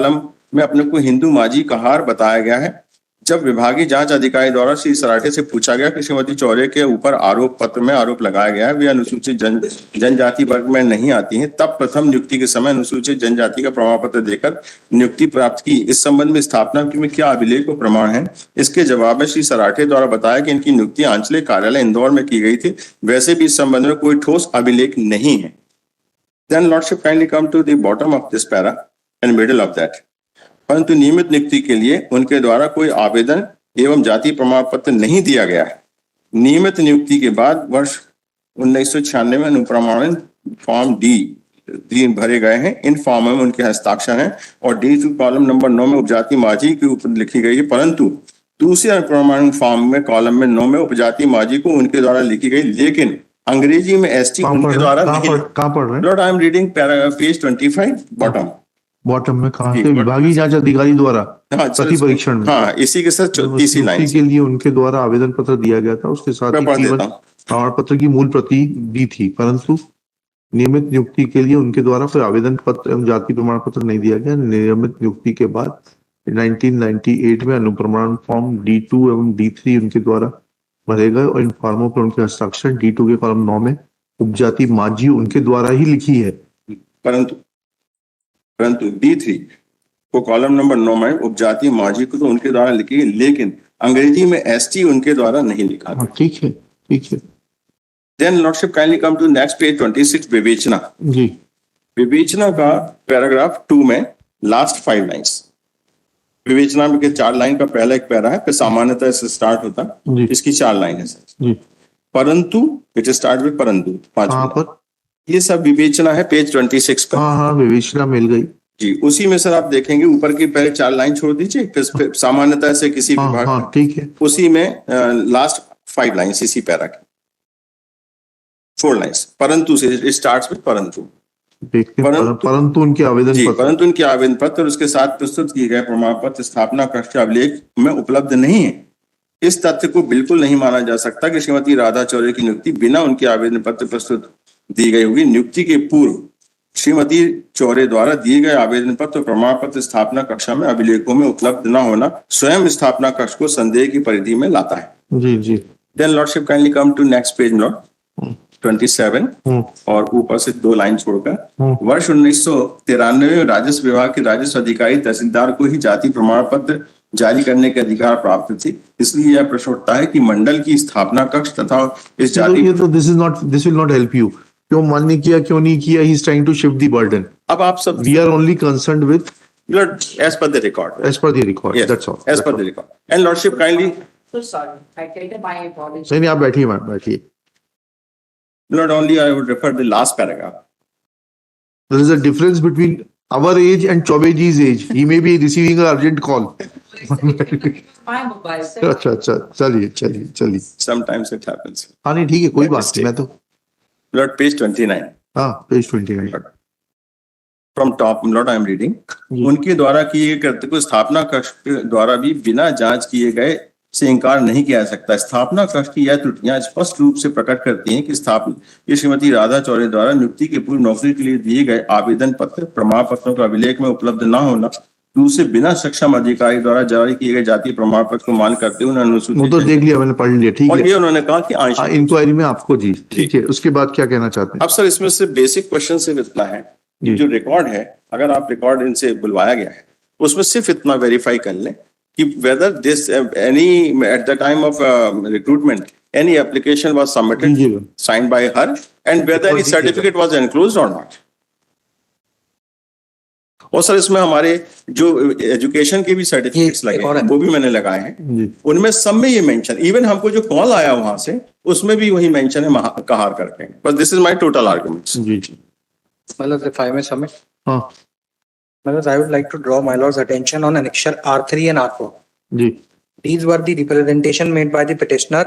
Column में अपने को हिंदू माजी कहार बताया गया है। जब विभागीय जांच अधिकारी द्वारा श्री सराठे से पूछा गया कि श्रीमती चौरे के ऊपर आरोप पत्र में आरोप लगाया गया है वे अनुसूचित जनजाति वर्ग में नहीं आती हैं, तब प्रथम नियुक्ति के समय अनुसूचित जनजाति का प्रमाण पत्र देकर नियुक्ति प्राप्त की। इस संबंध में स्थापना में क्या अभिलेख व प्रमाण है? इसके जवाब में श्री सराठे द्वारा बताया कि इनकी नियुक्ति आंचलिक कार्यालय इंदौर में की गई थी। वैसे भी इस संबंध में कोई ठोस अभिलेख नहीं है। Then Lordship kindly come to the bottom of this para and middle of that. परंतु नियमित नियुक्ति के लिए उनके द्वारा कोई आवेदन एवं जाति प्रमाण पत्र नहीं दिया गया है। नियमित नियुक्ति के बाद वर्ष 1996 में अनुप्रमाणन फॉर्म डी भरे गए हैं। इन फॉर्म में उनके हस्ताक्षर हैं और D2 कॉलम नंबर 9 में उपजाति माझी के ऊपर लिखी गई है, परंतु दूसरे अनुप्रमाणन फॉर्म में कॉलम में 9 में उपजाति माझी को उनके द्वारा लिखी गई, लेकिन अंग्रेजी में एसटी उनके द्वारा नहीं। कहाँ पढ़ रहे हैं? Lord, I am reading page 25 bottom में कहाँ से? विभागीय जांच अधिकारी द्वारा प्रति परीक्षण में। हाँ, इसी के साथ तीसरी लाइन के लिए उनके द्वारा आवेदन पत्र दिया गया था, उसके साथ ही प्रमाण पत्र की मूल प्रति दी थी, परंतु नियमित नियुक्ति के लिए उनके द्वारा कोई आवेदन पत्र एवं जाति प्रमाण पत्र नहीं दिया गया। नियमित नियुक्ति के बाद 1998 में अनुप्रमाण फॉर्म D2 एवं D3 उनके द्वारा भरे गए और इन फॉर्मों पर उनके हस्ताक्षर D2 के कॉलम 9 में उपजाति माझी उनके द्वारा ही लिखी है, परंतु D3 को कॉलम नंबर 9 में उपजाति माझी को तो उनके द्वारा लिखी है, लेकिन अंग्रेजी में एसटी उनके द्वारा नहीं लिखा। ठीक है, ठीक है। Then Lordship kindly come to next page 26 विवेचना। जी, विवेचना का पैराग्राफ 2 में लास्ट 5 लाइन्स। विवेचना में के 4 लाइन का पहला एक पैरा है, फिर सामान्यतः से स्टार्ट होता है, इसकी 4 लाइन है सर। परंतु इट स्टार्ट विद परंतु 5 ये सब विवेचना है पेज 26 पर। हाँ, विवेचना मिल गई जी। उसी में सर आप देखेंगे ऊपर की पहले 4 लाइन छोड़ दीजिए, फिर सामान्यतः से किसी विभाग, ठीक है। उसी में लास्ट 5 लाइन्स इसी पैरा की 4 लाइन्स परंतु से स्टार्ट्स विद परंतु। परंतु उनके आवेदन पत्र, परंतु उनके आवेदन पत्र और उसके साथ प्रस्तुत किए गए प्रमाण पत्र स्थापना कक्ष अभिलेख में उपलब्ध नहीं है। इस तथ्य को बिल्कुल नहीं माना जा सकता कि श्रीमती राधा चौरे की नियुक्ति बिना उनके आवेदन पत्र प्रस्तुत दी गई होगी। नियुक्ति के पूर्व श्रीमती चौरे द्वारा दिए गए आवेदन पत्र प्रमाण पत्र स्थापना कक्षा में अभिलेखों में उपलब्ध न होना स्वयं स्थापना कक्ष को संदेह की परिधि में लाता है। जी। Then Lordship kindly come to next page Lord 27 और ऊपर से 2 लाइन छोड़कर वर्ष 1993 में राजस्व विभाग के राजस्व अधिकारी तहसीलदार को ही जाति प्रमाण पत्र जारी करने के अधिकार प्राप्त थी। इसलिए यह प्रश्न उठता है कि मंडल की स्थापना कक्ष तथा इस जाति this will not help you. क्यों मन ने किया, क्यों नहीं किया? He is trying to shift the burden. अब आप सब we are only concerned with as per the record. Yes, that's all. As per the record. And Lordship kindly. So sorry, I take my apology. नहीं, आप बैठिए ma'am, बैठिए। Lord, only I would refer the last paragraph. There is a difference between our age and Chaubeji's age. He may be receiving an urgent call. My mobile, sir. अच्छा, चलिए। Sometimes it happens. हाँ, नहीं, ठीक है, कोई बात नहीं। मैं तो Lord, page 29. हाँ, page 29 From top, Lord, I am reading. उनके द्वारा किए गए कृत्य को स्थापना कक्ष के द्वारा भी बिना जांच किए गए से इंकार नहीं किया जा सकता। स्थापना कक्ष की यह त्रुटियां स्पष्ट रूप से प्रकट करती हैं कि श्रीमती राधा चौरे द्वारा नियुक्ति के पूर्व नौकरी के लिए दिए गए आवेदन पत्र प्रमाण पत्रों का अभिलेख में उपलब्ध न होना, दूसरे बिना सक्षम अधिकारी द्वारा जारी किए गए जाति प्रमाण पत्र को मान करते हुए अनुसूचित, वो तो देख लिया मैंने, पढ़ लिया, ठीक है। और ये उन्होंने कहा कि इंक्वायरी में आपको जी, ठीक है। उसके बाद क्या कहना चाहते हैं? अब सर इसमें से बेसिक क्वेश्चन सिर्फ इतना है, जो रिकॉर्ड है, अगर आप रिकॉर्ड इनसे बुलवाया गया है उसमें सिर्फ इतना वेरीफाई कर लें कि whether this any at the time of recruitment any application was submitted signed by her and whether any certificate was enclosed और नॉट। और सर इसमें हमारे जो एजुकेशन के भी सर्टिफिकेट्स लगे हैं वो भी मैंने लगाए हैं, उनमें सब में ये मेंशन, इवन हमको जो कॉल आया वहां से उसमें भी वही मेंशन है कहार करके। बस this is my total arguments. जी मतलब if I may submit, हाँ, I would like to draw my lord's attention on annexure R3 and R4. Ji. These were the representation made by the petitioner